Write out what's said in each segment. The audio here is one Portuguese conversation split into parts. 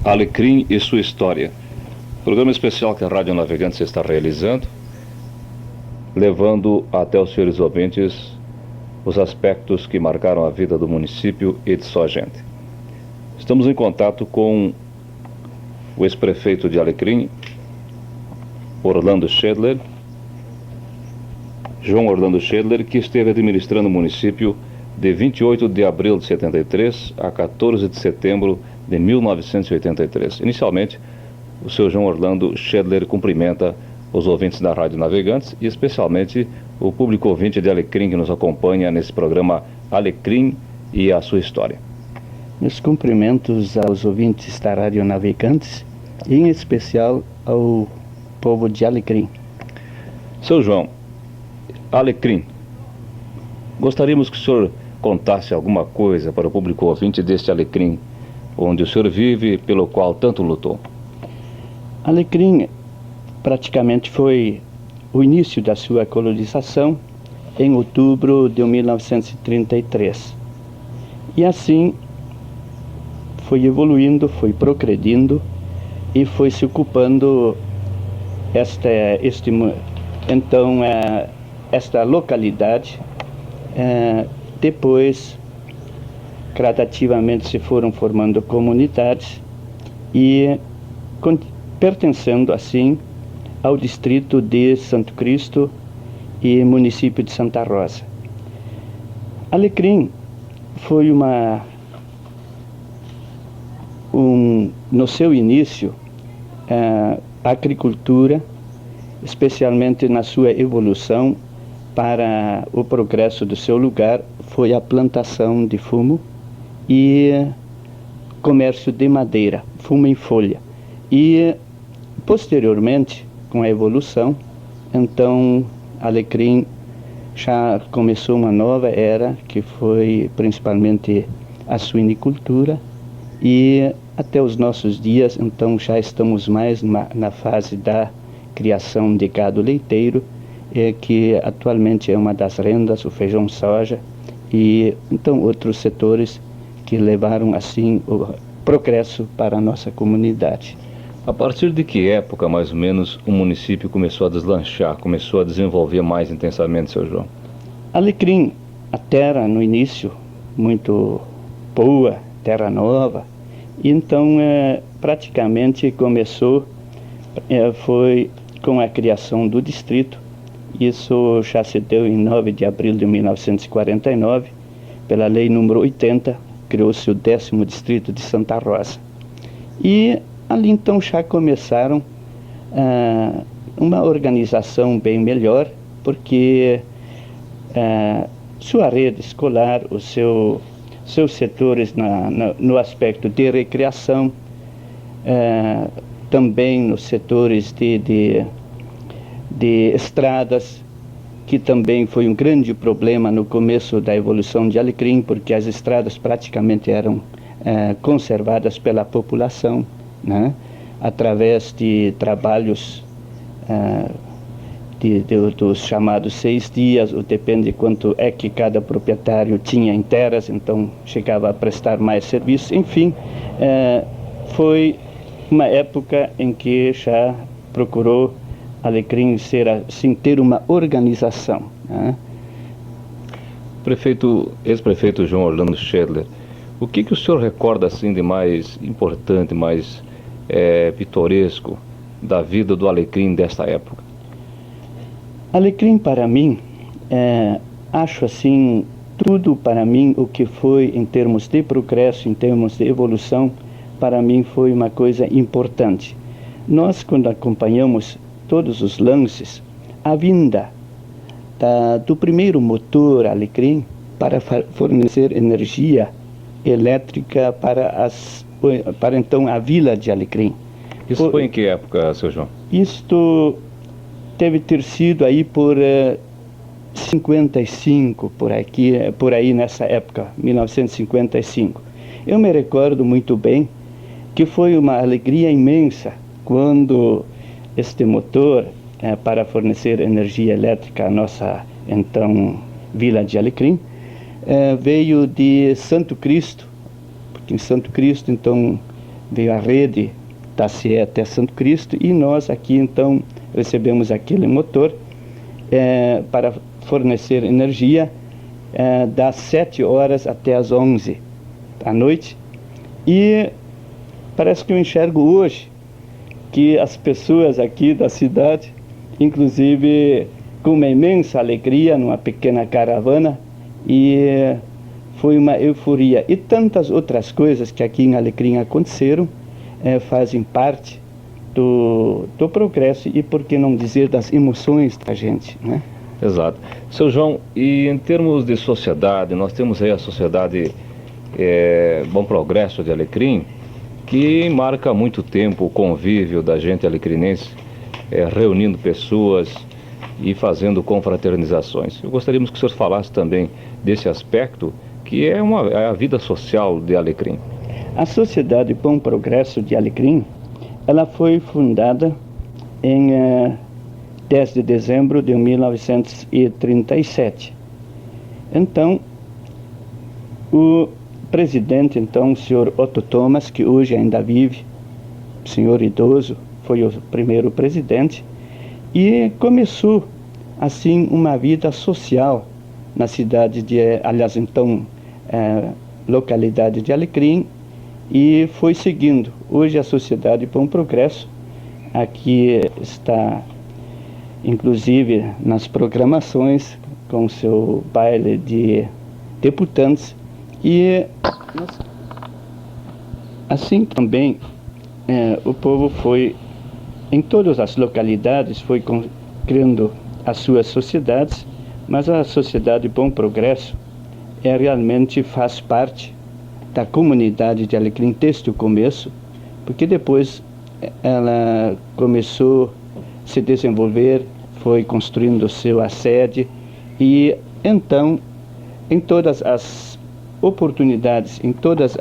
Alecrim e sua história. Programa especial que a Rádio Navegantes está realizando, levando até os senhores ouvintes os aspectos que marcaram a vida do município e de sua gente. Estamos em contato com o ex-prefeito de Alecrim, Orlando Schedler, João Orlando Schedler, que esteve administrando o município de 28 de abril de 73 a 14 de setembro de 1983. Inicialmente, o senhor João Orlando Schedler cumprimenta os ouvintes da Rádio Navegantes e especialmente o público ouvinte de Alecrim que nos acompanha nesse programa Alecrim e a sua história. Meus cumprimentos aos ouvintes da Rádio Navegantes e em especial ao povo de Alecrim. Seu João, Alecrim, gostaríamos que o senhor contasse alguma coisa para o público ouvinte deste Alecrim, onde o senhor vive, pelo qual tanto lutou. Alecrim praticamente foi o início da sua colonização em outubro de 1933. E assim foi evoluindo, foi progredindo e foi se ocupando esta localidade. Depois, gradativamente se foram formando comunidades e pertencendo assim ao distrito de Santo Cristo e município de Santa Rosa. Alecrim foi no seu início, a agricultura, especialmente na sua evolução para o progresso do seu lugar, foi a plantação de fumo e comércio de madeira, fumo em folha. E posteriormente, com a evolução, então Alecrim já começou uma nova era, que foi principalmente a suinicultura, e até os nossos dias, então já estamos mais na fase da criação de gado leiteiro, que atualmente é uma das rendas, o feijão soja, e então outros setores que levaram assim o progresso para a nossa comunidade. A partir de que época, mais ou menos, o município começou a deslanchar, começou a desenvolver mais intensamente, seu João? Alecrim, a terra no início muito boa, terra nova, e então praticamente começou, foi com a criação do distrito. Isso já se deu em 9 de abril de 1949, pela lei número 80, criou-se o 10º distrito de Santa Rosa. E ali então já começaram uma organização bem melhor, porque sua rede escolar, seus setores no aspecto de recreação, também nos setores de estradas, que também foi um grande problema no começo da evolução de Alecrim, porque as estradas praticamente eram conservadas pela população, né? Através de trabalhos dos chamados 6 dias, ou depende de quanto é que cada proprietário tinha em terras, então chegava a prestar mais serviços. Enfim, foi uma época em que já procurou Alecrim ter uma organização, né? Ex-prefeito João Orlando Schedler, o que o senhor recorda assim de mais importante, mais pitoresco da vida do Alecrim desta época? Alecrim para mim, acho assim, tudo para mim o que foi em termos de progresso, em termos de evolução, para mim foi uma coisa importante. Nós, quando acompanhamos todos os lances, a vinda do primeiro motor Alecrim para fornecer energia elétrica para então a vila de Alecrim. Isso foi em que época, seu João? Isto deve ter sido aí por 55, por aí nessa época, 1955. Eu me recordo muito bem que foi uma alegria imensa quando este motor para fornecer energia elétrica à nossa então vila de Alecrim veio de Santo Cristo, porque em Santo Cristo então veio a rede da CE até Santo Cristo, e nós aqui então recebemos aquele motor para fornecer energia das 7 horas até as 11 da noite. E parece que eu enxergo hoje que as pessoas aqui da cidade, inclusive com uma imensa alegria, numa pequena caravana, e foi uma euforia. E tantas outras coisas que aqui em Alecrim aconteceram, fazem parte do progresso e, por que não dizer, das emoções da gente, né? Exato. Seu João, e em termos de sociedade, nós temos aí a sociedade Bom Progresso de Alecrim, que marca muito tempo o convívio da gente alecrinense, reunindo pessoas e fazendo confraternizações. Eu gostaríamos que o senhor falasse também desse aspecto, que é a vida social de Alecrim. A Sociedade Bom Progresso de Alecrim, ela foi fundada em 10 de dezembro de 1937. Então, o presidente, então, o senhor Otto Thomas, que hoje ainda vive, senhor idoso, foi o primeiro presidente, e começou, assim, uma vida social na cidade aliás, então, localidade de Alecrim, e foi seguindo. Hoje a Sociedade Bom Progresso, aqui está, inclusive, nas programações, com seu baile de debutantes, e assim também o povo foi, em todas as localidades, foi criando as suas sociedades, mas a Sociedade Bom Progresso realmente faz parte da comunidade de Alecrim desde o começo, porque depois ela começou a se desenvolver, foi construindo a sede, e então, em todas as oportunidades, em todos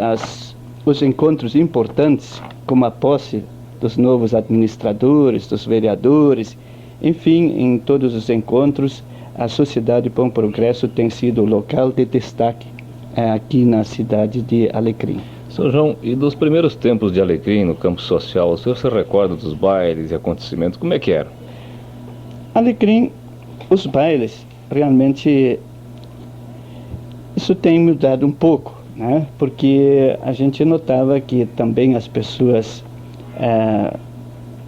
os encontros importantes, como a posse dos novos administradores, dos vereadores, enfim, em todos os encontros, a Sociedade Bom Progresso tem sido o local de destaque aqui na cidade de Alecrim. Sr. João, e dos primeiros tempos de Alecrim no campo social, o senhor se recorda dos bailes e acontecimentos? Como é que era? Alecrim, os bailes, realmente, isso tem mudado um pouco, né? Porque a gente notava que também as pessoas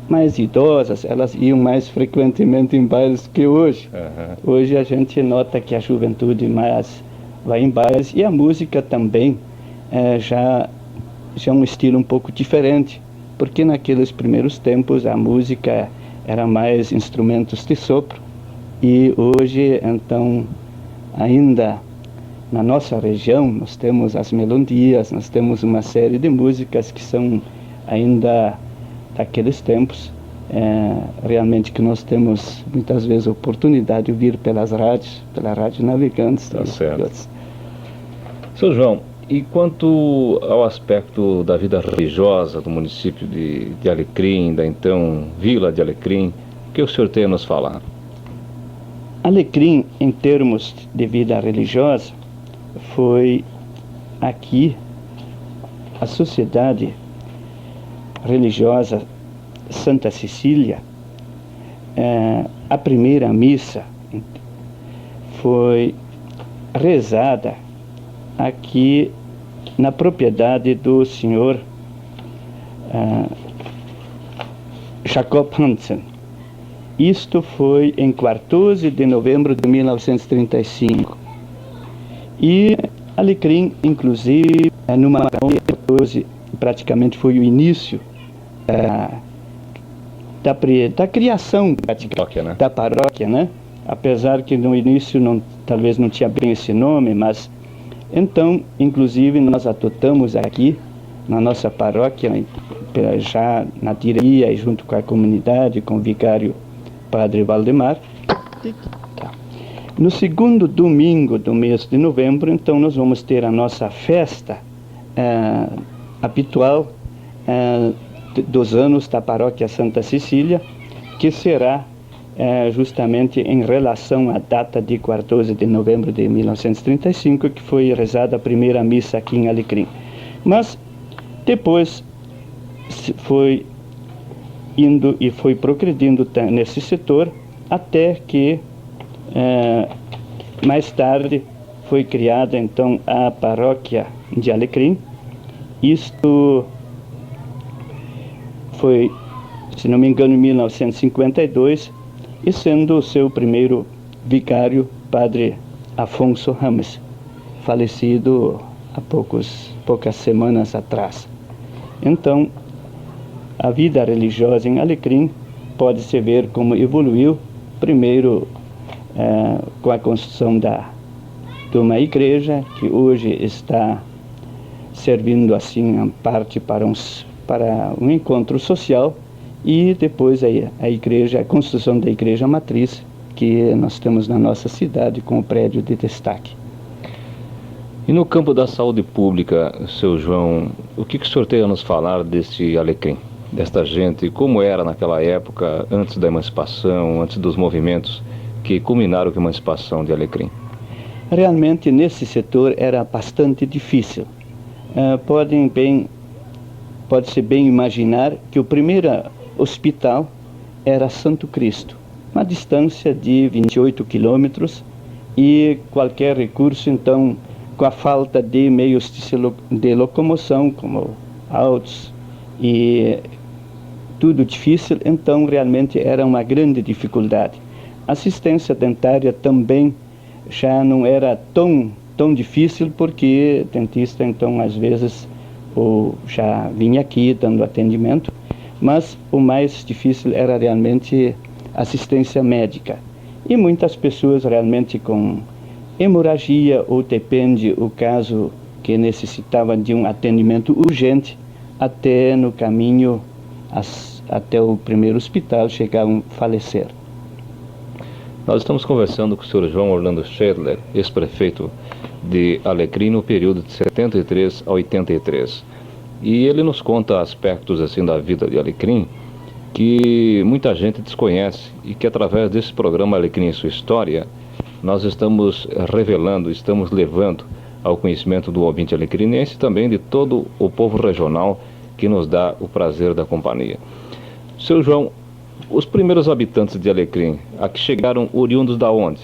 mais idosas, elas iam mais frequentemente em bailes que hoje. Uhum. Hoje a gente nota que a juventude mais vai em bailes, e a música também já é um estilo um pouco diferente, porque naqueles primeiros tempos a música era mais instrumentos de sopro, e hoje, então, ainda na nossa região, nós temos as melodias, nós temos uma série de músicas que são ainda daqueles tempos, realmente, que nós temos muitas vezes a oportunidade de ouvir pelas rádios, pela Rádio Navegantes. Tá certo. Seu João, e quanto ao aspecto da vida religiosa do município de Alecrim, da então Vila de Alecrim, o que o senhor tem a nos falar? Alecrim, em termos de vida religiosa, foi aqui a Sociedade Religiosa Santa Cecília. A primeira missa foi rezada aqui na propriedade do senhor Jacob Hansen. Isto foi em 14 de novembro de 1935. E Alecrim, inclusive, numa 14, praticamente foi o início da criação da paróquia, né? Apesar que no início talvez não tinha bem esse nome, mas então, inclusive, nós adotamos aqui na nossa paróquia, já na diretoria e junto com a comunidade, com o vicário Padre Valdemar. No segundo domingo do mês de novembro, então, nós vamos ter a nossa festa habitual dos anos da paróquia Santa Cecília, que será justamente em relação à data de 14 de novembro de 1935, que foi rezada a primeira missa aqui em Alecrim. Mas depois foi indo e foi progredindo nesse setor, até que mais tarde foi criada então a paróquia de Alecrim. Isto foi, se não me engano, em 1952, e sendo o seu primeiro vicário, Padre Afonso Ramos, falecido há poucas semanas atrás. Então, a vida religiosa em Alecrim pode-se ver como evoluiu, primeiro com a construção de uma igreja, que hoje está servindo assim em parte para um encontro social, e depois a construção da igreja matriz, que nós temos na nossa cidade com o prédio de destaque. E no campo da saúde pública, seu João, o que o senhor tem a nos falar deste Alecrim, desta gente, como era naquela época, antes da emancipação, antes dos movimentos que culminaram com a emancipação de Alecrim? Realmente, nesse setor era bastante difícil. Pode-se bem imaginar que o primeiro hospital era Santo Cristo, uma distância de 28 quilômetros, e qualquer recurso, então, com a falta de meios de locomoção, como autos, e tudo difícil, então realmente era uma grande dificuldade. Assistência dentária também já não era tão difícil, porque o dentista, então, às vezes, já vinha aqui dando atendimento, mas o mais difícil era realmente assistência médica. E muitas pessoas realmente com hemorragia, ou depende o caso que necessitava de um atendimento urgente, até no caminho até o primeiro hospital chegavam a falecer. Nós estamos conversando com o senhor João Orlando Schedler, ex-prefeito de Alecrim, no período de 73 a 83. E ele nos conta aspectos assim da vida de Alecrim que muita gente desconhece, e que através desse programa Alecrim e Sua História, nós estamos revelando, estamos levando ao conhecimento do ouvinte alecrinense e também de todo o povo regional que nos dá o prazer da companhia. Seu João, os primeiros habitantes de Alecrim, aqui chegaram oriundos da onde?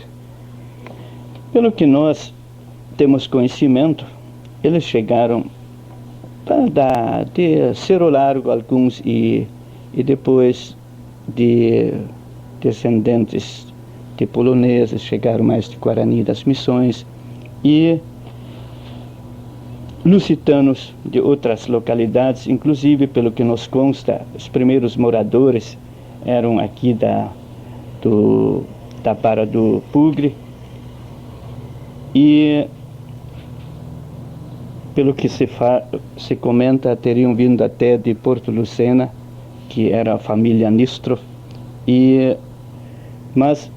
Pelo que nós temos conhecimento, eles chegaram de Cerro Largo, alguns, e depois de descendentes de poloneses, chegaram mais de Guarani das Missões, e lusitanos de outras localidades, inclusive, pelo que nos consta, os primeiros moradores eram aqui da Barra do Bugre, e pelo que se comenta, teriam vindo até de Porto Lucena, que era a família Nistro, mas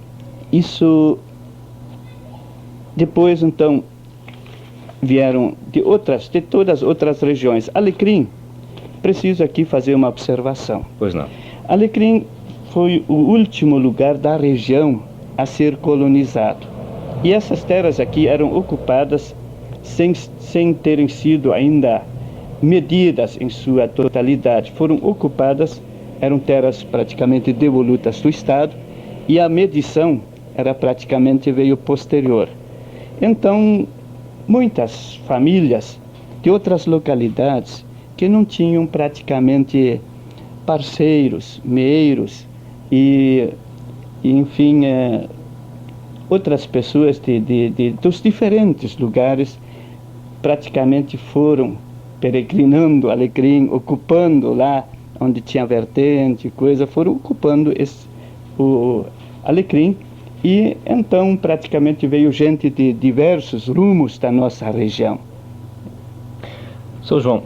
isso depois, então, vieram de todas as outras regiões. Alecrim, preciso aqui fazer uma observação. Pois não. Alecrim foi o último lugar da região a ser colonizado. E essas terras aqui eram ocupadas sem terem sido ainda medidas em sua totalidade. Foram ocupadas, eram terras praticamente devolutas do Estado, e a medição veio posterior. Então, muitas famílias de outras localidades que não tinham praticamente parceiros, meeiros enfim, outras pessoas dos diferentes lugares praticamente foram peregrinando Alecrim, ocupando lá onde tinha vertente, foram ocupando o Alecrim, e então praticamente veio gente de diversos rumos da nossa região. Seu João,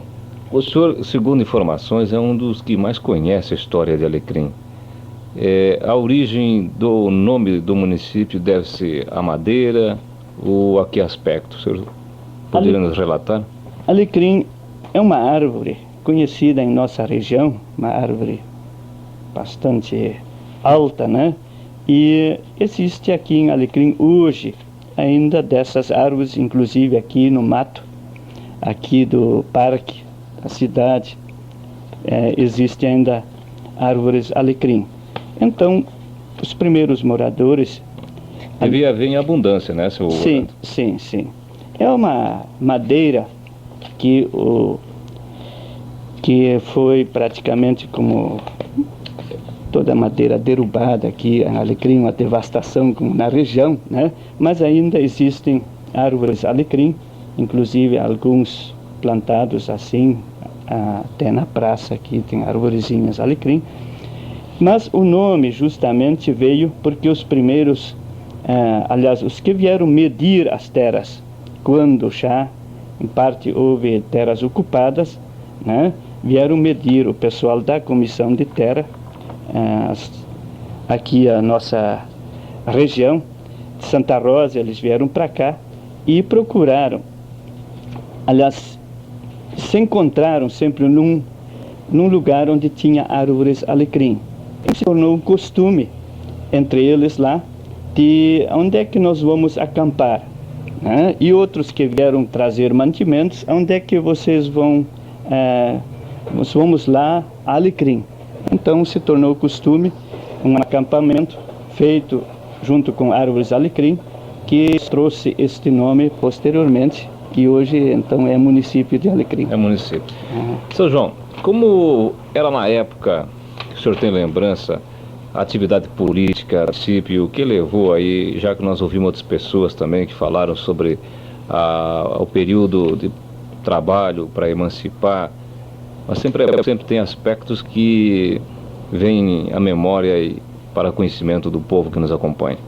o senhor, segundo informações, é um dos que mais conhece a história de Alecrim. A origem do nome do município deve ser a madeira, ou a que aspecto? O senhor poderia nos relatar? Alecrim é uma árvore conhecida em nossa região, uma árvore bastante alta, né? E existe aqui em Alecrim hoje ainda dessas árvores, inclusive aqui no mato, aqui do parque da cidade, existe ainda árvores alecrim. Então, os primeiros moradores... Devia haver em abundância, né, seu Sim, sim, sim. É uma madeira que foi praticamente como toda madeira derrubada aqui, alecrim, uma devastação na região, né? Mas ainda existem árvores alecrim, inclusive alguns plantados assim, até na praça aqui tem arvorezinhas alecrim. Mas o nome justamente veio porque os primeiros, aliás, os que vieram medir as terras, quando já em parte houve terras ocupadas, né? Vieram medir o pessoal da Comissão de Terra, aqui a nossa região de Santa Rosa, eles vieram para cá e procuraram, aliás, se encontraram sempre num lugar onde tinha árvores alecrim. Se tornou um costume entre eles lá de onde é que nós vamos acampar, né? E outros que vieram trazer mantimentos, onde é que vocês vão, nós vamos lá, alecrim. Então se tornou costume um acampamento feito junto com árvores alecrim, que trouxe este nome posteriormente, que hoje então é município de Alecrim. É município. Seu João, como era na época, o senhor tem lembrança, a atividade política, o município, o que levou aí, já que nós ouvimos outras pessoas também que falaram sobre o período de trabalho para emancipar, mas sempre tem aspectos que vêm à memória e para conhecimento do povo que nos acompanha.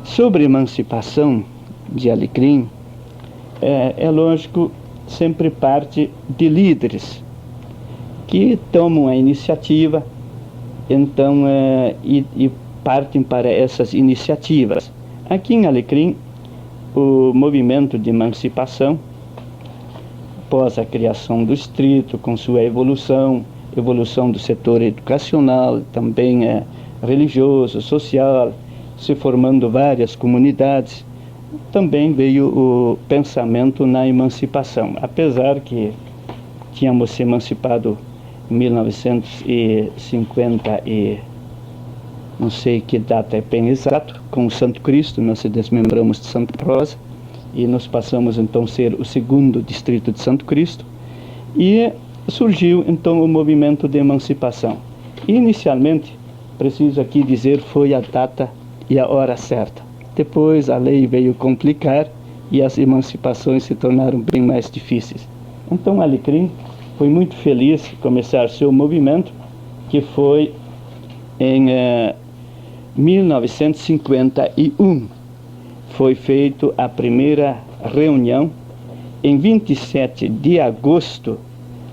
Sobre a emancipação de Alecrim, é lógico, sempre parte de líderes que tomam a iniciativa, então, e partem para essas iniciativas. Aqui em Alecrim, o movimento de emancipação, após a criação do distrito, com sua evolução do setor educacional, também religioso, social, se formando várias comunidades, também veio o pensamento na emancipação. Apesar que tínhamos se emancipado em 1950 e não sei que data é bem exato, com o Santo Cristo, nós se desmembramos de Santa Rosa e nós passamos então a ser o segundo distrito de Santo Cristo, e surgiu então o movimento de emancipação. Inicialmente, preciso aqui dizer, foi a data e a hora certa. Depois a lei veio complicar e as emancipações se tornaram bem mais difíceis. Então Alecrim foi muito feliz em começar seu movimento, que foi em 1951. Foi feita a primeira reunião em 27 de agosto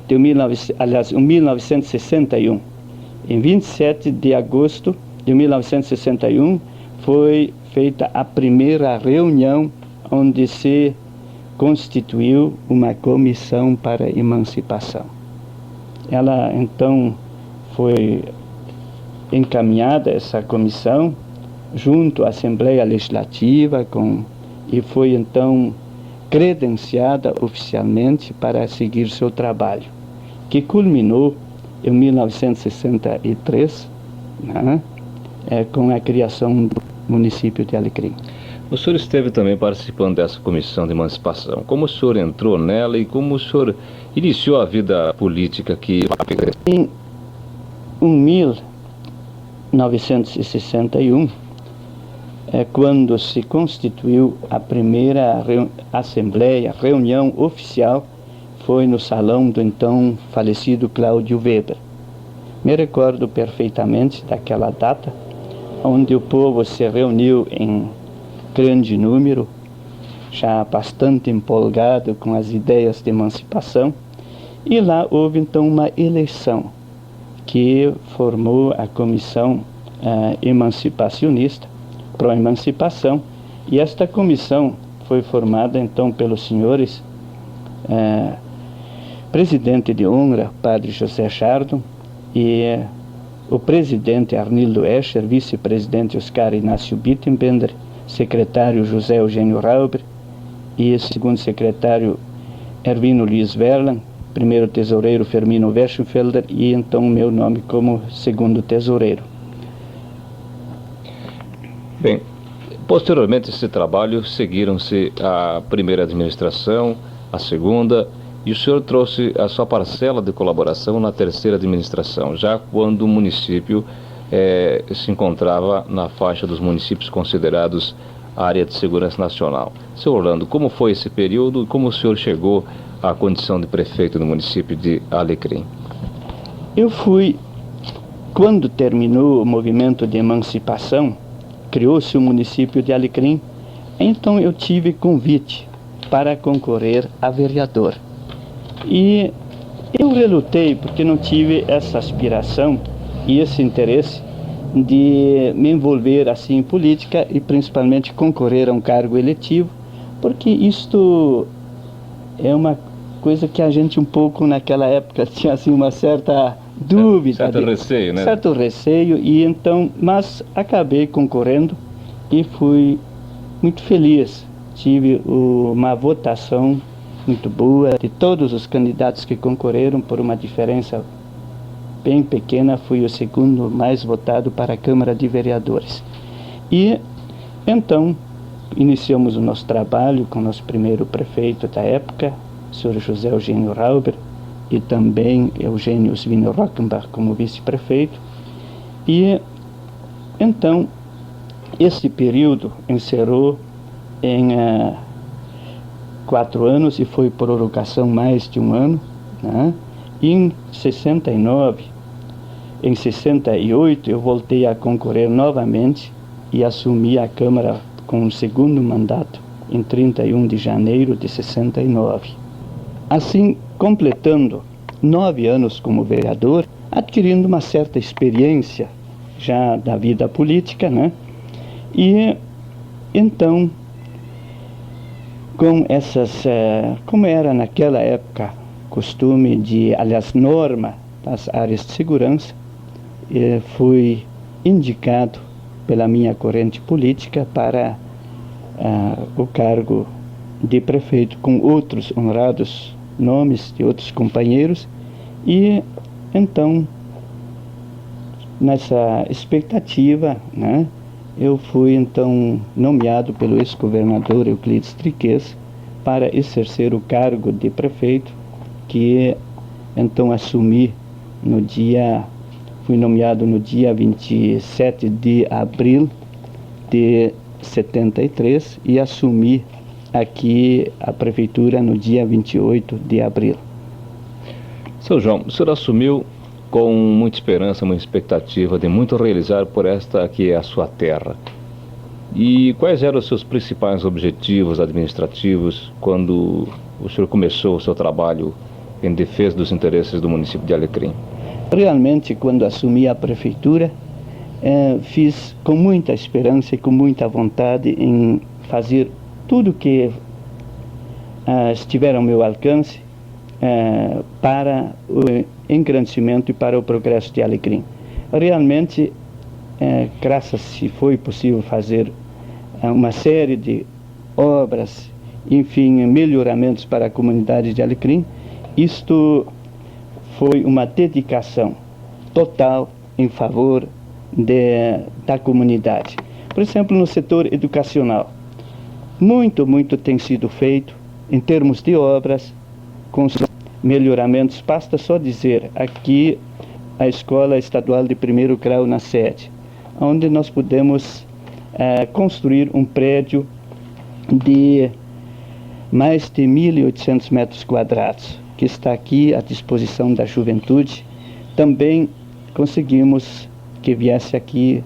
de 1961. Em 27 de agosto de 1961 foi feita a primeira reunião onde se constituiu uma comissão para emancipação. Ela então foi encaminhada, essa comissão, junto à Assembleia Legislativa, e foi então credenciada oficialmente para seguir seu trabalho, que culminou em 1963, né, com a criação do município de Alecrim. O senhor esteve também participando dessa comissão de emancipação. Como o senhor entrou nela e como o senhor iniciou a vida política aqui? Em 1961, quando se constituiu a primeira reunião oficial, foi no salão do então falecido Cláudio Weber. Me recordo perfeitamente daquela data, onde o povo se reuniu em grande número, já bastante empolgado com as ideias de emancipação, e lá houve então uma eleição que formou a comissão emancipacionista, pró-emancipação, e esta comissão foi formada então pelos senhores presidente de honra, padre José Chardon, e o presidente Arnildo Escher, vice-presidente Oscar Inácio Bittenbender, secretário José Eugênio Rauber e segundo secretário Ervino Luiz Verlan, primeiro tesoureiro Firmino Weschenfelder e então meu nome como segundo tesoureiro. Bem, posteriormente a esse trabalho seguiram-se a primeira administração, a segunda, e o senhor trouxe a sua parcela de colaboração na terceira administração, já quando o município se encontrava na faixa dos municípios considerados área de segurança nacional. Seu Orlando, como foi esse período e como o senhor chegou à condição de prefeito no município de Alecrim? Quando terminou o movimento de emancipação, criou-se o município de Alecrim, então eu tive convite para concorrer a vereador. E eu relutei porque não tive essa aspiração e esse interesse de me envolver assim em política e principalmente concorrer a um cargo eletivo, porque isto é uma coisa que a gente um pouco naquela época tinha assim uma certa dúvida, certo receio, né? Certo receio, e então, mas acabei concorrendo e fui muito feliz. Tive uma votação muito boa de todos os candidatos que concorreram, por uma diferença bem pequena, fui o segundo mais votado para a Câmara de Vereadores. E então iniciamos o nosso trabalho com o nosso primeiro prefeito da época, o senhor José Eugênio Rauber, e também Eugênio Svino Rockenbach como vice-prefeito. E então esse período encerrou em 4 anos e foi prorrogação mais de um ano, né? Em 69, em 68 eu voltei a concorrer novamente e assumi a Câmara com o segundo mandato em 31 de janeiro de 69. Assim, completando 9 anos como vereador, adquirindo uma certa experiência já da vida política, né? E então, com essas, como era naquela época costume aliás, norma das áreas de segurança, fui indicado pela minha corrente política para o cargo de prefeito, com outros honrados nomes de outros companheiros. E então, nessa expectativa, né, eu fui então nomeado pelo ex-governador Euclides Triquez para exercer o cargo de prefeito, que então assumi fui nomeado no dia 27 de abril de 73 e assumi aqui a prefeitura no dia 28 de abril. Seu João, o senhor assumiu com muita esperança, muita expectativa de muito realizar por esta que é a sua terra. E quais eram os seus principais objetivos administrativos quando o senhor começou o seu trabalho em defesa dos interesses do município de Alecrim? Realmente, quando assumi a prefeitura, fiz com muita esperança e com muita vontade em fazer tudo que estiver ao meu alcance para o engrandecimento e para o progresso de Alecrim. Realmente, graças se foi possível fazer uma série de obras, enfim, melhoramentos para a comunidade de Alecrim. Isto foi uma dedicação total em favor da comunidade. Por exemplo, no setor educacional, muito tem sido feito em termos de obras, com melhoramentos. Basta só dizer aqui a Escola Estadual de Primeiro Grau na sede, onde nós pudemos construir um prédio de mais de 1.800 metros quadrados, que está aqui à disposição da juventude. Também conseguimos que viesse aqui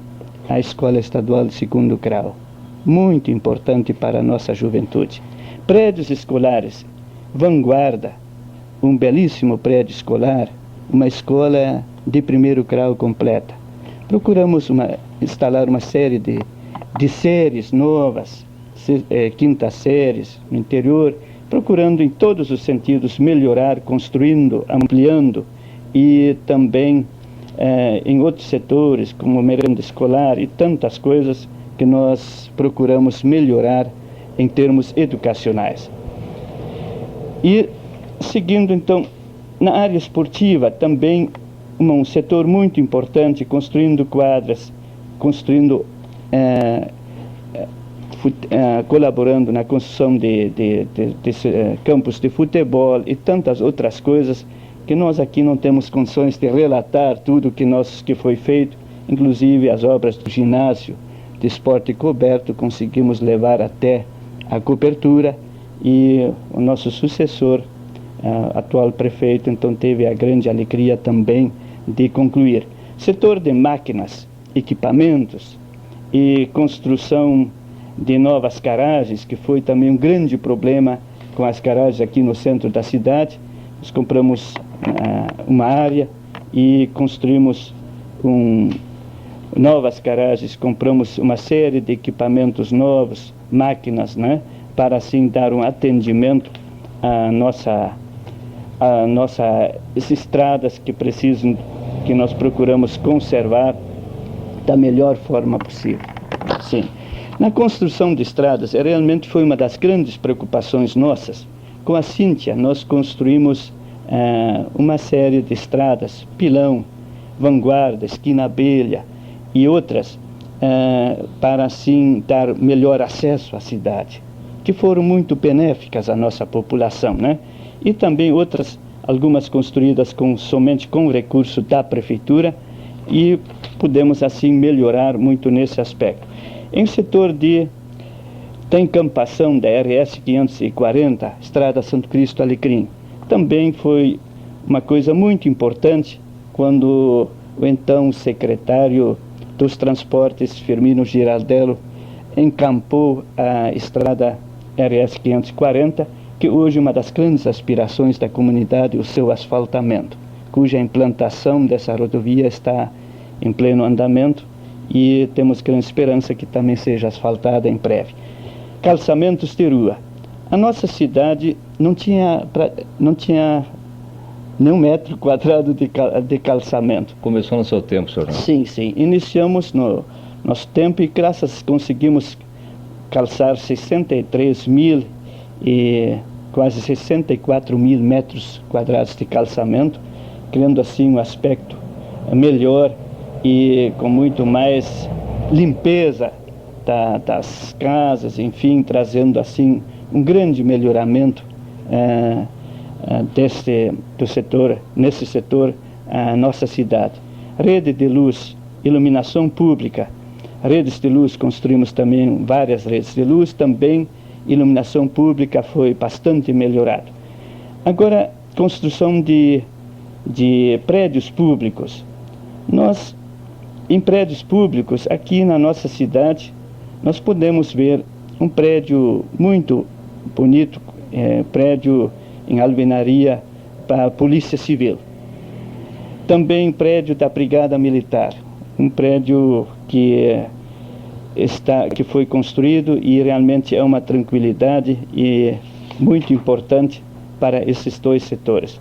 a Escola Estadual de Segundo Grau, muito importante para a nossa juventude. Prédios escolares, vanguarda, um belíssimo prédio escolar, uma escola de primeiro grau completa. Procuramos instalar uma série de séries novas, quintas séries no interior, procurando em todos os sentidos melhorar, construindo, ampliando, e também em outros setores, como merenda escolar e tantas coisas que nós procuramos melhorar em termos educacionais. E seguindo então Na área esportiva, também um setor muito importante, construindo quadras, construindo, colaborando na construção de campos de futebol e tantas outras coisas que nós aqui não temos condições de relatar tudo que foi feito, inclusive as obras do ginásio de esporte coberto, conseguimos levar até a cobertura, e o nosso sucessor, atual prefeito, então teve a grande alegria também de concluir. Setor de máquinas, equipamentos e construção de novas garagens, que foi também um grande problema com as garagens aqui no centro da cidade. Nós compramos uma área e construímos novas garagens, compramos uma série de equipamentos novos, máquinas, né, para assim dar um atendimento à essas estradas que nós procuramos conservar da melhor forma possível. Sim. Na construção de estradas, realmente foi uma das grandes preocupações nossas. Com a Cíntia, nós construímos uma série de estradas, Pilão, Vanguarda, Esquina Abelha e outras, para assim dar melhor acesso à cidade, que foram muito benéficas à nossa população, né? E também algumas construídas somente com recurso da prefeitura, e pudemos assim melhorar muito nesse aspecto. Em setor da encampação da RS 540, Estrada Santo Cristo Alecrim, também foi uma coisa muito importante quando o então secretário dos Transportes, Firmino Giraldello, encampou a estrada RS 540, que hoje é uma das grandes aspirações da comunidade, o seu asfaltamento, cuja implantação dessa rodovia está em pleno andamento, e temos grande esperança que também seja asfaltada em breve. Calçamentos de rua. A nossa cidade não tinha nem 1 metro quadrado de calçamento. Começou no seu tempo, senhor? Sim, sim. Iniciamos no nosso tempo e conseguimos calçar 63 mil e quase 64 mil metros quadrados de calçamento, criando assim um aspecto melhor e com muito mais limpeza das casas, enfim, trazendo assim um grande melhoramento nesse setor à nossa cidade. Rede de luz, iluminação pública, redes de luz, construímos também várias redes de luz, também iluminação pública foi bastante melhorado. Agora, construção de prédios públicos. Nós, em prédios públicos, aqui na nossa cidade, nós podemos ver um prédio muito bonito, prédio em alvenaria para a Polícia Civil. Também prédio da Brigada Militar, um prédio que foi construído e realmente é uma tranquilidade e muito importante para esses dois setores.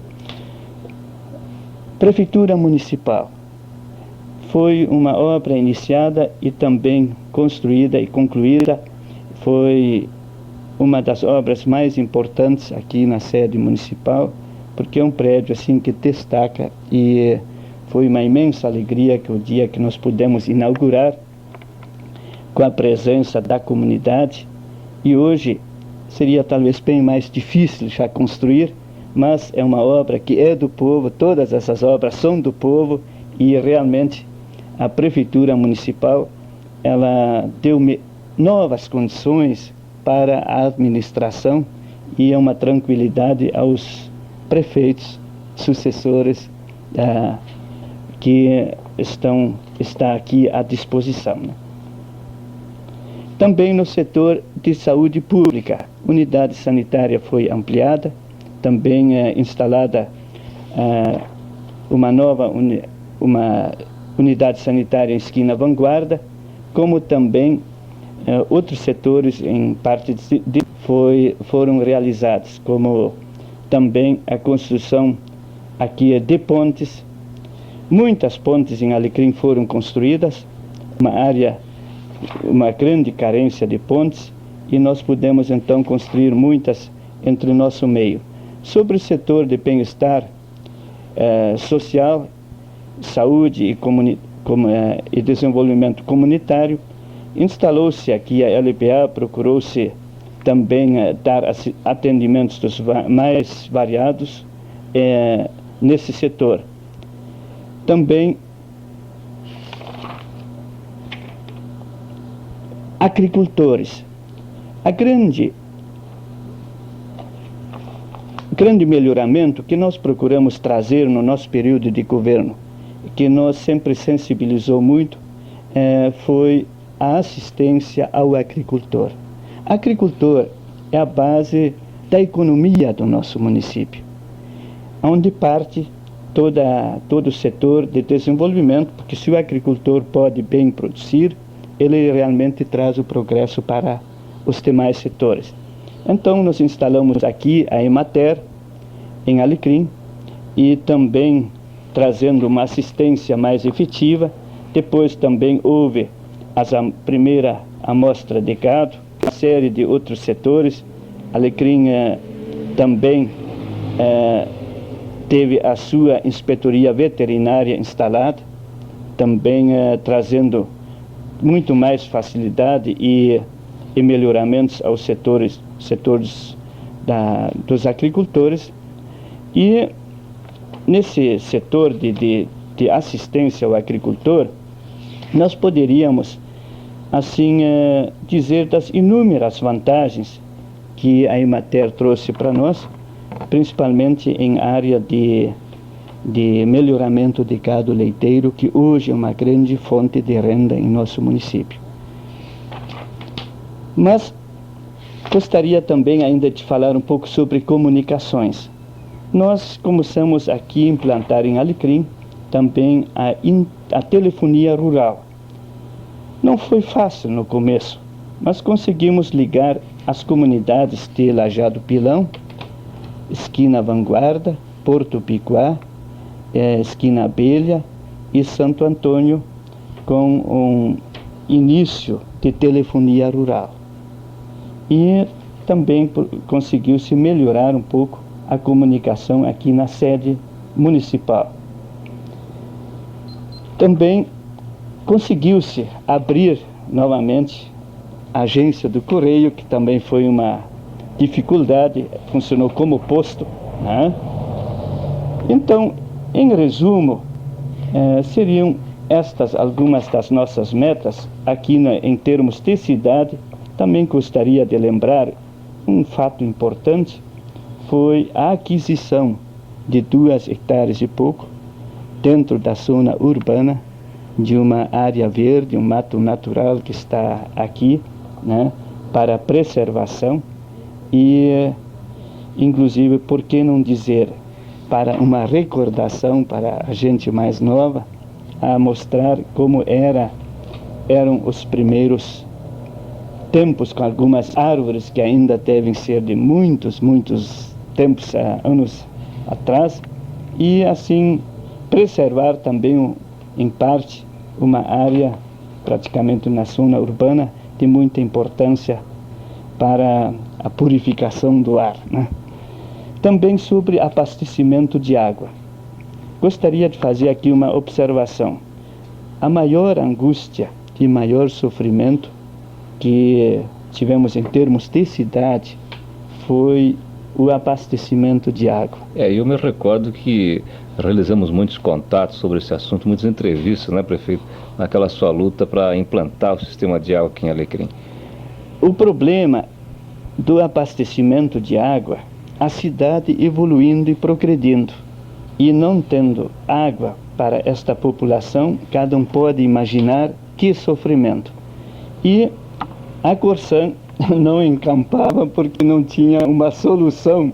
Prefeitura Municipal. Foi uma obra iniciada e também construída e concluída. Foi uma das obras mais importantes aqui na sede municipal, porque é um prédio assim que destaca, e foi uma imensa alegria que o dia que nós pudemos inaugurar com a presença da comunidade. E hoje seria talvez bem mais difícil já construir, mas é uma obra que é do povo, todas essas obras são do povo, e realmente a Prefeitura Municipal, ela deu novas condições para a administração, e é uma tranquilidade aos prefeitos sucessores que está aqui à disposição, né? Também no setor de saúde pública, unidade sanitária foi ampliada, também instalada uma nova unidade sanitária em Esquina Vanguarda, como também outros setores em parte foram realizados, como também a construção aqui de pontes. Muitas pontes em Alecrim foram construídas, uma grande carência de pontes, e nós pudemos então construir muitas entre o nosso meio. Sobre o setor de bem-estar, social, saúde e desenvolvimento comunitário. Instalou-se aqui a LPA, procurou-se também dar atendimentos dos mais variados nesse setor. Também agricultores. A grande melhoramento que nós procuramos trazer no nosso período de governo, que nós sempre sensibilizou muito, foi a assistência ao agricultor. Agricultor é a base da economia do nosso município, onde parte todo o setor de desenvolvimento, porque se o agricultor pode bem produzir, ele realmente traz o progresso para os demais setores. Então, nós instalamos aqui a Emater, em Alecrim, e também trazendo uma assistência mais efetiva. Depois também houve a primeira amostra de gado, uma série de outros setores. Alecrim também teve a sua inspetoria veterinária instalada, também trazendo muito mais facilidade e melhoramentos aos setores dos agricultores. E nesse setor de assistência ao agricultor, nós poderíamos assim dizer das inúmeras vantagens que a Emater trouxe para nós, principalmente em área de melhoramento de gado leiteiro, que hoje é uma grande fonte de renda em nosso município. Mas gostaria também ainda de falar um pouco sobre comunicações. Nós começamos aqui a implantar em Alecrim também a telefonia rural. Não foi fácil no começo, mas conseguimos ligar as comunidades de Lajeado Pilão, esquina Vanguarda, Porto Piquá, esquina Abelha e Santo Antônio, com um início de telefonia rural. E também conseguiu-se melhorar um pouco a comunicação aqui na sede municipal. Também conseguiu-se abrir novamente a agência do Correio, que também foi uma dificuldade, funcionou como posto, né? Então, em resumo, seriam estas algumas das nossas metas aqui em termos de cidade. Também gostaria de lembrar um fato importante, foi a aquisição de 2 hectares e pouco dentro da zona urbana, de uma área verde, um mato natural que está aqui, né, para preservação e, inclusive, por que não dizer, para uma recordação para a gente mais nova, a mostrar como eram os primeiros tempos, com algumas árvores que ainda devem ser de muitos tempos, anos atrás, e assim preservar também, em parte, uma área praticamente na zona urbana de muita importância para a purificação do ar, né? Também sobre abastecimento de água. Gostaria de fazer aqui uma observação. A maior angústia e maior sofrimento que tivemos em termos de cidade foi o abastecimento de água. Eu me recordo que realizamos muitos contatos sobre esse assunto, muitas entrevistas, né, prefeito, naquela sua luta para implantar o sistema de água aqui em Alecrim. O problema do abastecimento de água, a cidade evoluindo e progredindo, e não tendo água para esta população, cada um pode imaginar que sofrimento. E a Corsan não encampava porque não tinha uma solução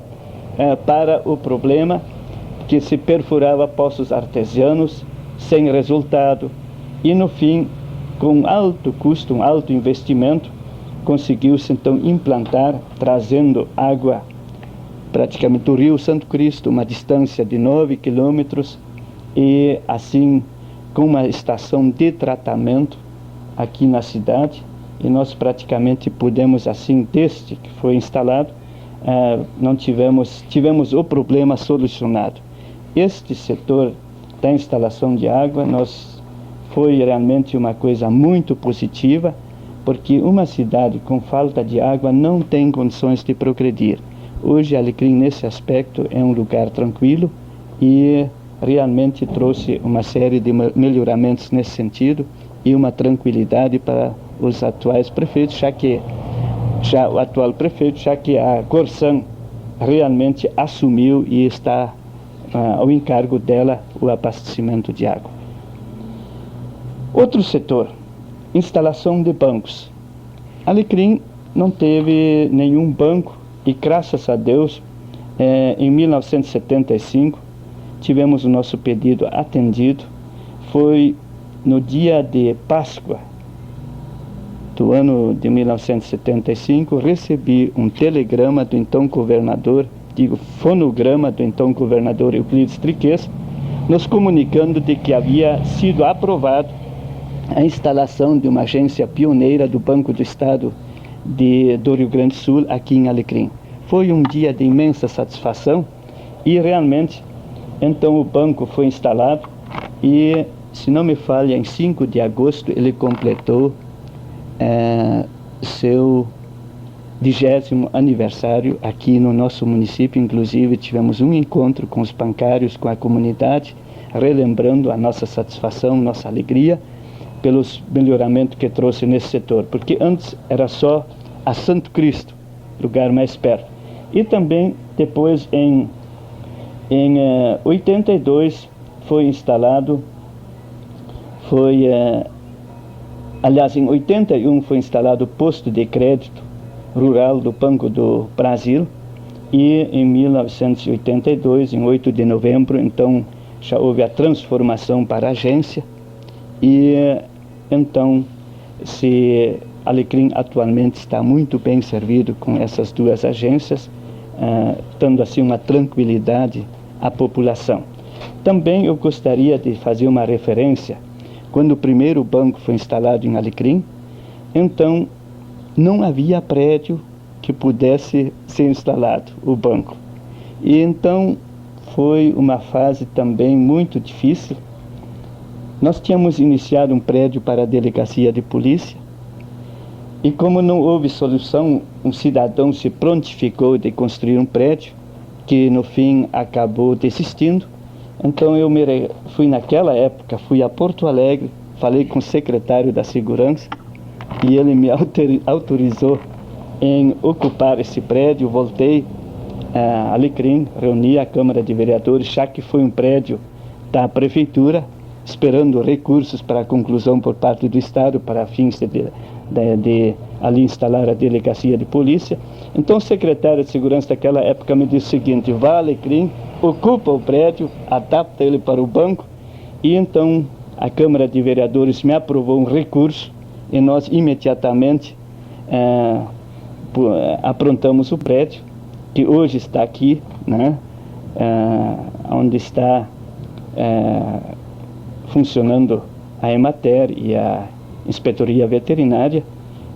para o problema, que se perfurava poços artesianos sem resultado, e no fim, com alto custo, um alto investimento, conseguiu-se então implantar, trazendo água praticamente do Rio Santo Cristo, uma distância de 9 quilômetros, e assim com uma estação de tratamento aqui na cidade, e nós praticamente pudemos, assim, desde que foi instalado, tivemos o problema solucionado. este setor da instalação de água foi realmente uma coisa muito positiva, porque uma cidade com falta de água não tem condições de progredir. Hoje Alecrim, nesse aspecto, é um lugar tranquilo e realmente trouxe uma série de melhoramentos nesse sentido e uma tranquilidade para os atuais prefeitos, o atual prefeito, já que a Corsan realmente assumiu e está ao encargo dela o abastecimento de água. Outro setor, instalação de bancos. Alecrim não teve nenhum banco e, graças a Deus, em 1975 tivemos o nosso pedido atendido. Foi no dia de Páscoa do ano de 1975, recebi um telegrama do então governador, fonograma do então governador Euclides Triques, nos comunicando de que havia sido aprovado a instalação de uma agência pioneira do Banco do Estado do Rio Grande do Sul, aqui em Alecrim. Foi um dia de imensa satisfação e realmente, então, o banco foi instalado e, se não me falha, em 5 de agosto ele completou seu 20º aniversário aqui no nosso município. Inclusive tivemos um encontro com os bancários, com a comunidade, relembrando a nossa satisfação, nossa alegria pelos melhoramentos que trouxe nesse setor, porque antes era só a Santo Cristo, lugar mais perto. E também depois em 82 foi instalado, em 81 foi instalado o posto de crédito rural do Banco do Brasil, e em 1982, em 8 de novembro, então já houve a transformação para a agência, e então Alecrim atualmente está muito bem servido com essas duas agências, dando assim uma tranquilidade à população. Também eu gostaria de fazer uma referência. Quando o primeiro banco foi instalado em Alecrim, então não havia prédio que pudesse ser instalado o banco. E então foi uma fase também muito difícil. Nós tínhamos iniciado um prédio para a delegacia de polícia, e como não houve solução, um cidadão se prontificou de construir um prédio, que no fim acabou desistindo. Então eu naquela época, fui a Porto Alegre, falei com o secretário da Segurança, e ele me autorizou em ocupar esse prédio. Voltei a Alecrim, reuni a Câmara de Vereadores, já que foi um prédio da Prefeitura, esperando recursos para a conclusão por parte do Estado, para fins de ali instalar a delegacia de polícia. Então o secretário de Segurança daquela época me disse o seguinte: vá a Alecrim, ocupa o prédio, adapta ele para o banco. E então a Câmara de Vereadores me aprovou um recurso e nós imediatamente aprontamos o prédio, que hoje está aqui, né, onde está funcionando a Emater e a Inspetoria Veterinária,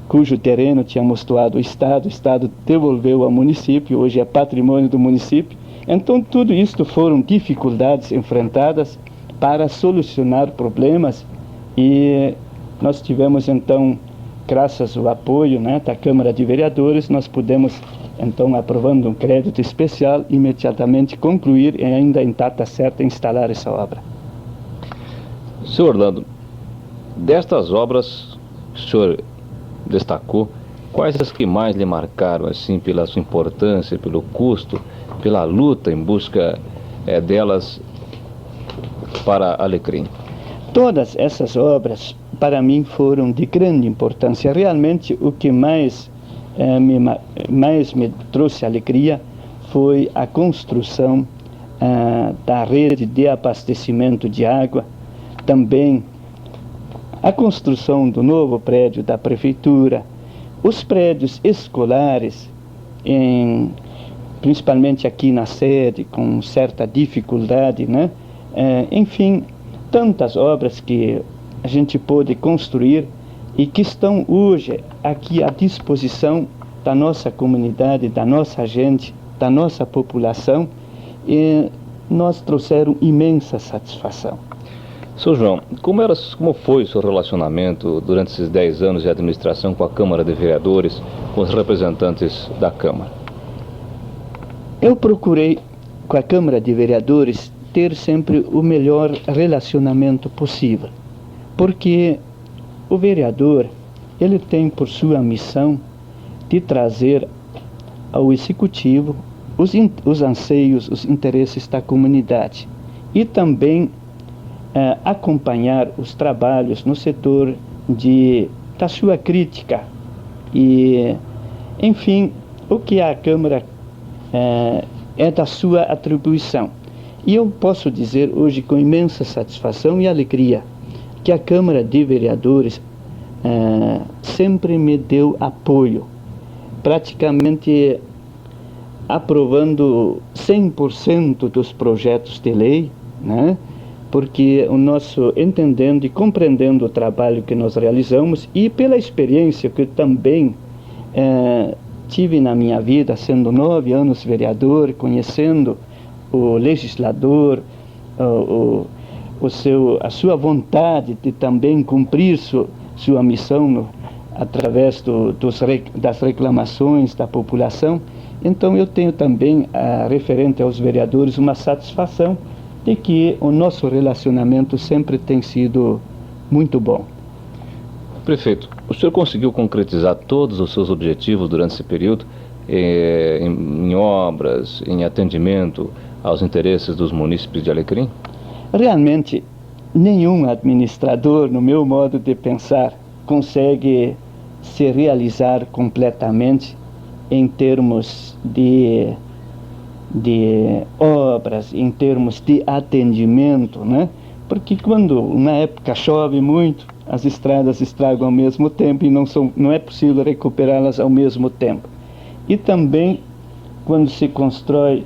cujo terreno tínhamos doado ao Estado. O Estado devolveu ao município, hoje é patrimônio do município. Então tudo isto foram dificuldades enfrentadas para solucionar problemas, e nós tivemos então, graças ao apoio, né, da Câmara de Vereadores, nós pudemos então, aprovando um crédito especial, imediatamente concluir e ainda em data certa instalar essa obra. Senhor Orlando, destas obras que o senhor destacou, quais as que mais lhe marcaram, assim, pela sua importância, pelo custo, pela luta em busca delas para Alecrim? Todas essas obras, para mim, foram de grande importância. Realmente, o que mais me trouxe alegria foi a construção da rede de abastecimento de água, também a construção do novo prédio da Prefeitura, os prédios escolares, principalmente aqui na sede, com certa dificuldade, né? Enfim, tantas obras que a gente pôde construir e que estão hoje aqui à disposição da nossa comunidade, da nossa gente, da nossa população. E nos trouxeram imensa satisfação. Seu João, como foi o seu relacionamento durante esses 10 anos de administração com a Câmara de Vereadores, com os representantes da Câmara? Eu procurei, com a Câmara de Vereadores, ter sempre o melhor relacionamento possível, porque o vereador, ele tem por sua missão de trazer ao Executivo os anseios, os interesses da comunidade e também acompanhar os trabalhos no setor da sua crítica e, enfim, o que a Câmara é da sua atribuição. E eu posso dizer hoje com imensa satisfação e alegria que a Câmara de Vereadores sempre me deu apoio, praticamente aprovando 100% dos projetos de lei, né? Porque o nosso entendendo e compreendendo o trabalho que nós realizamos e pela experiência que eu também tive na minha vida, sendo 9 anos vereador, conhecendo o legislador, a sua vontade de também cumprir sua missão através das reclamações da população. Então eu tenho também, referente aos vereadores, uma satisfação de que o nosso relacionamento sempre tem sido muito bom. Prefeito, o senhor conseguiu concretizar todos os seus objetivos durante esse período, em obras, em atendimento aos interesses dos munícipes de Alecrim? Realmente, nenhum administrador, no meu modo de pensar, consegue se realizar completamente em termos de obras, em termos de atendimento, né? Porque quando uma época chove muito, as estradas estragam ao mesmo tempo e não é possível recuperá-las ao mesmo tempo. E também, quando se constrói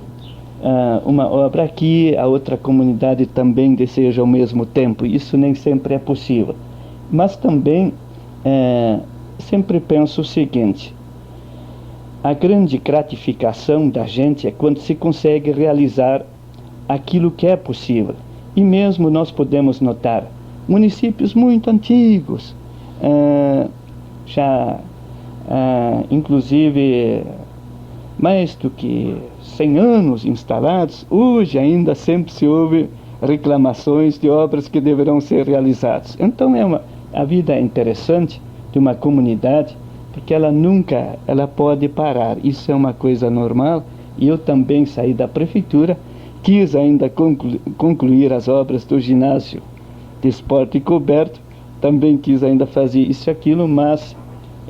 uma obra aqui, a outra comunidade também deseja ao mesmo tempo. Isso nem sempre é possível. Mas também sempre penso o seguinte: a grande gratificação da gente é quando se consegue realizar aquilo que é possível. E mesmo nós podemos notar municípios muito antigos, inclusive mais do que 100 anos instalados, hoje ainda sempre se ouve reclamações de obras que deverão ser realizadas. Então a vida é interessante de uma comunidade, porque ela pode parar. Isso é uma coisa normal. E eu também saí da prefeitura, quis ainda concluir as obras do ginásio de esporte coberto, também quis ainda fazer isso e aquilo, mas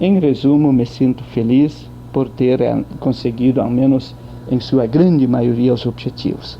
em resumo me sinto feliz por ter conseguido, ao menos em sua grande maioria, os objetivos.